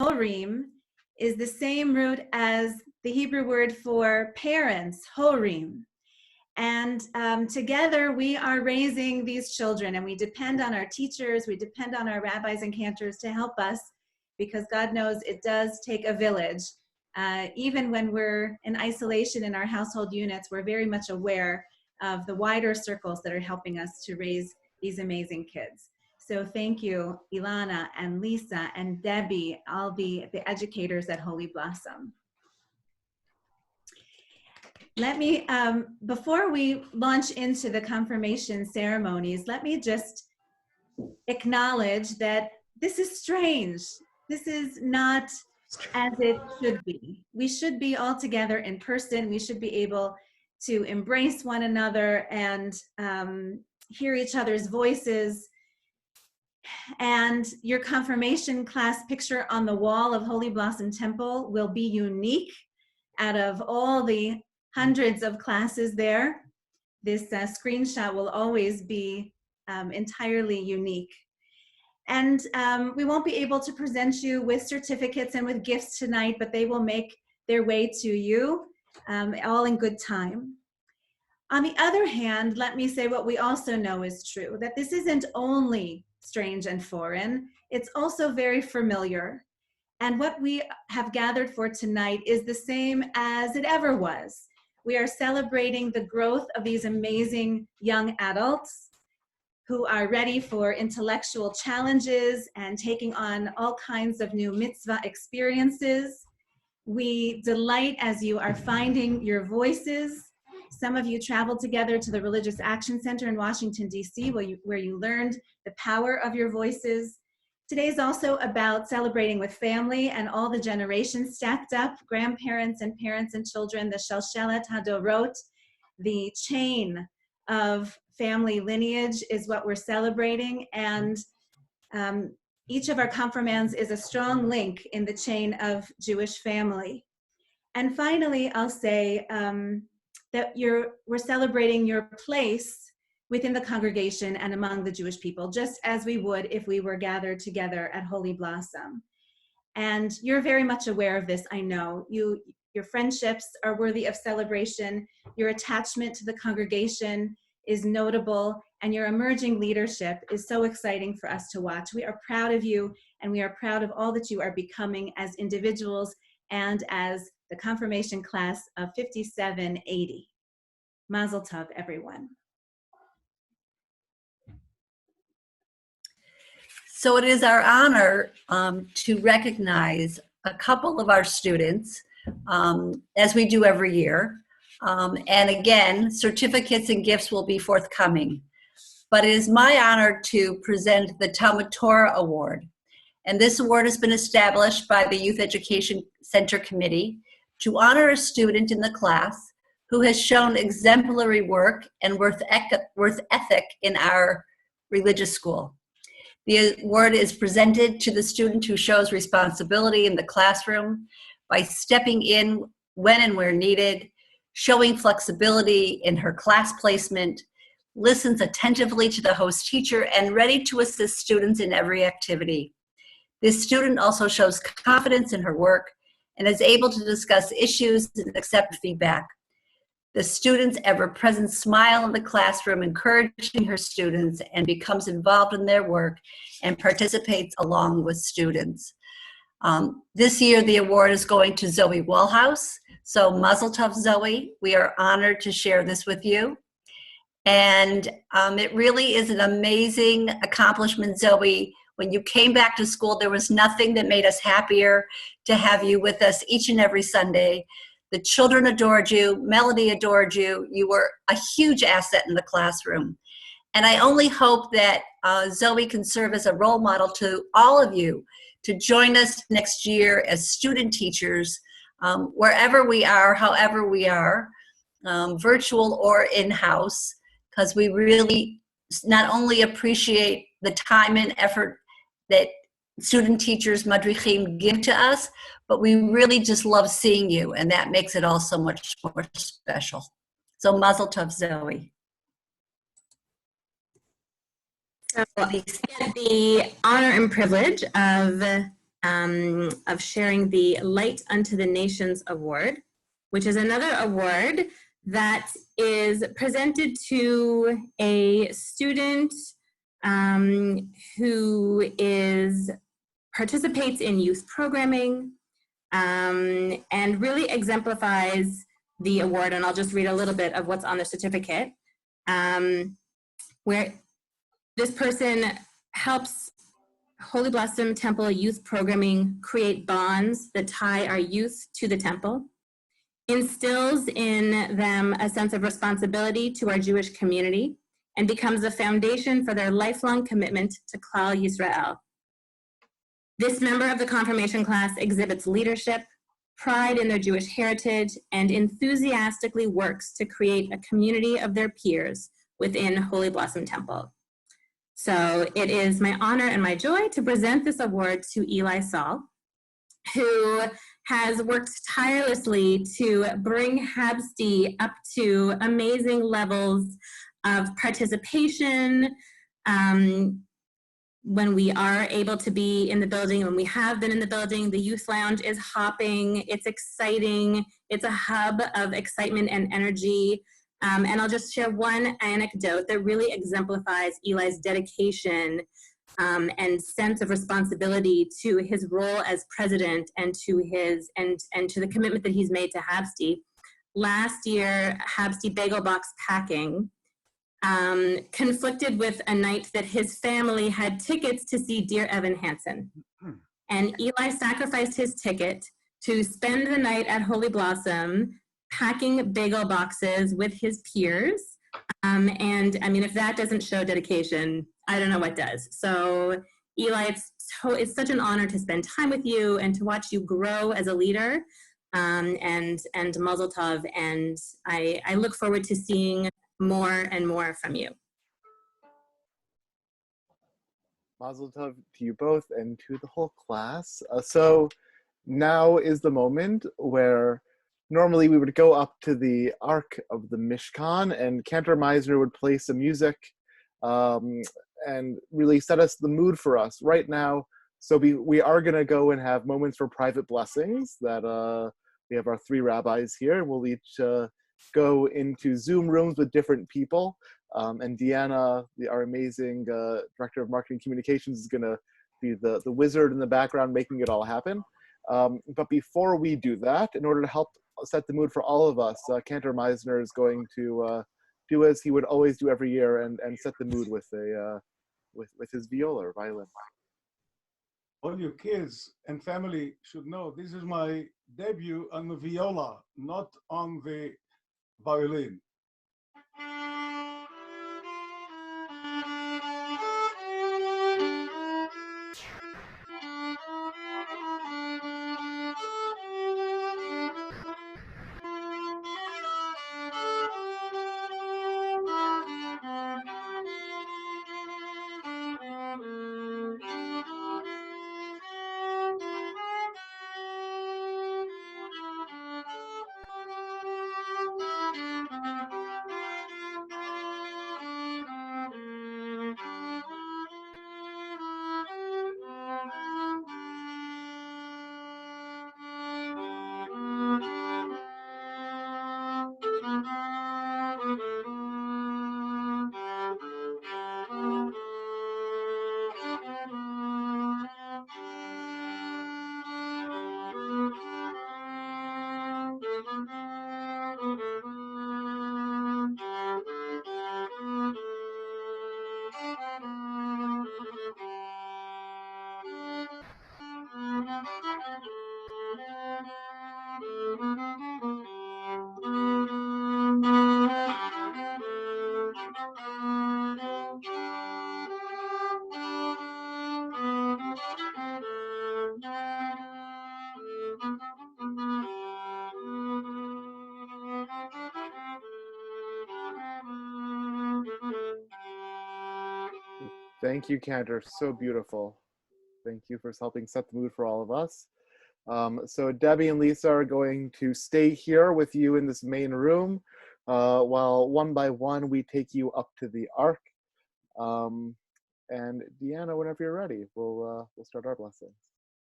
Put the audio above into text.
Horim is the same root as the Hebrew word for parents, Horim. And together we are raising these children, and we depend on our teachers, we depend on our rabbis and cantors to help us, because God knows it does take a village. Even when we're in isolation in our household units, we're very much aware of the wider circles that are helping us to raise these amazing kids. So thank you, Ilana and Lisa and Debbie, all the educators at Holy Blossom. Let me, before we launch into the confirmation ceremonies, let me just acknowledge that this is strange. This is not as it should be. We should be all together in person. We should be able to embrace one another and hear each other's voices. And your confirmation class picture on the wall of Holy Blossom Temple will be unique out of all the hundreds of classes there. This screenshot will always be entirely unique. And we won't be able to present you with certificates and with gifts tonight, but they will make their way to you all in good time. On the other hand, let me say what we also know is true, that this isn't only strange and foreign, it's also very familiar. And what we have gathered for tonight is the same as it ever was. We are celebrating the growth of these amazing young adults who are ready for intellectual challenges and taking on all kinds of new mitzvah experiences. We delight as you are finding your voices. Some of you traveled together to the Religious Action Center in Washington, D.C., where you learned the power of your voices. Today is also about celebrating with family and all the generations stacked up, grandparents and parents and children, the Shalshelet Hadorot, the chain of family lineage is what we're celebrating. And each of our confirmands is a strong link in the chain of Jewish family. And finally, I'll say that we're celebrating your place within the congregation and among the Jewish people, just as we would if we were gathered together at Holy Blossom. And you're very much aware of this, I know. Your friendships are worthy of celebration, your attachment to the congregation is notable, and your emerging leadership is so exciting for us to watch. We are proud of you, and we are proud of all that you are becoming as individuals and as the confirmation class of 5780. Mazel tov, everyone. So it is our honor to recognize a couple of our students, as we do every year. And again, certificates and gifts will be forthcoming. But it is my honor to present the Talmud Torah Award. And this award has been established by the Youth Education Center Committee to honor a student in the class who has shown exemplary work and worth ethic in our religious school. The award is presented to the student who shows responsibility in the classroom by stepping in when and where needed, showing flexibility in her class placement, listens attentively to the host teacher, and ready to assist students in every activity. This student also shows confidence in her work and is able to discuss issues and accept feedback. The student's ever-present smile in the classroom, encouraging her students, and becomes involved in their work and participates along with students. This year, the award is going to Zoe Wallhouse. So Mazel Tov, Zoe. We are honored to share this with you. And it really is an amazing accomplishment, Zoe. When you came back to school, there was nothing that made us happier to have you with us each and every Sunday. The children adored you, Melody adored you. You were a huge asset in the classroom. And I only hope that Zoe can serve as a role model to all of you to join us next year as student teachers, wherever we are, however we are, virtual or in-house, because we really not only appreciate the time and effort that student teachers, madrichim, give to us, but we really just love seeing you, and that makes it all so much more special. So Mazel Tov, Zoe. So I get the honor and privilege of of sharing the Light Unto the Nations Award, which is another award that is presented to a student who participates in youth programming and really exemplifies the award. And I'll just read a little bit of what's on the certificate, where this person helps Holy Blossom Temple youth programming create bonds that tie our youth to the temple, instills in them a sense of responsibility to our Jewish community, and becomes a foundation for their lifelong commitment to Klal Yisrael. This member of the confirmation class exhibits leadership, pride in their Jewish heritage, and enthusiastically works to create a community of their peers within Holy Blossom Temple. So it is my honor and my joy to present this award to Eli Saul, who has worked tirelessly to bring Habsty up to amazing levels of participation. When we are able to be in the building, when we have been in the building, the youth lounge is hopping, it's exciting, it's a hub of excitement and energy. And I'll just share one anecdote that really exemplifies Eli's dedication and sense of responsibility to his role as president and to his and to the commitment that he's made to Habsty. Last year, Habsty Bagel Box Packing conflicted with a night that his family had tickets to see Dear Evan Hansen. And Eli sacrificed his ticket to spend the night at Holy Blossom packing bagel boxes with his peers. And I mean, if that doesn't show dedication, I don't know what does. So Eli, it's such an honor to spend time with you and to watch you grow as a leader, and Mazel Tov. And I look forward to seeing more and more from you. Mazel Tov to you both and to the whole class. So now is the moment where normally we would go up to the Ark of the Mishkan and Cantor Meisner would play some music and really set us the mood for us right now. So we are going to go and have moments for private blessings that we have our three rabbis here. We'll each go into Zoom rooms with different people. And Deanna, our amazing Director of Marketing Communications, is going to be the wizard in the background making it all happen. But before we do that, in order to help set the mood for all of us, Cantor Meisner is going to do as he would always do every year and set the mood with his viola or violin. All your kids and family should know this is my debut on the viola, not on the violin. Thank you, Cantor. So beautiful. Thank you for helping set the mood for all of us. So Debbie and Lisa are going to stay here with you in this main room while one by one we take you up to the Ark. And Deanna, whenever you're ready, we'll start our blessings.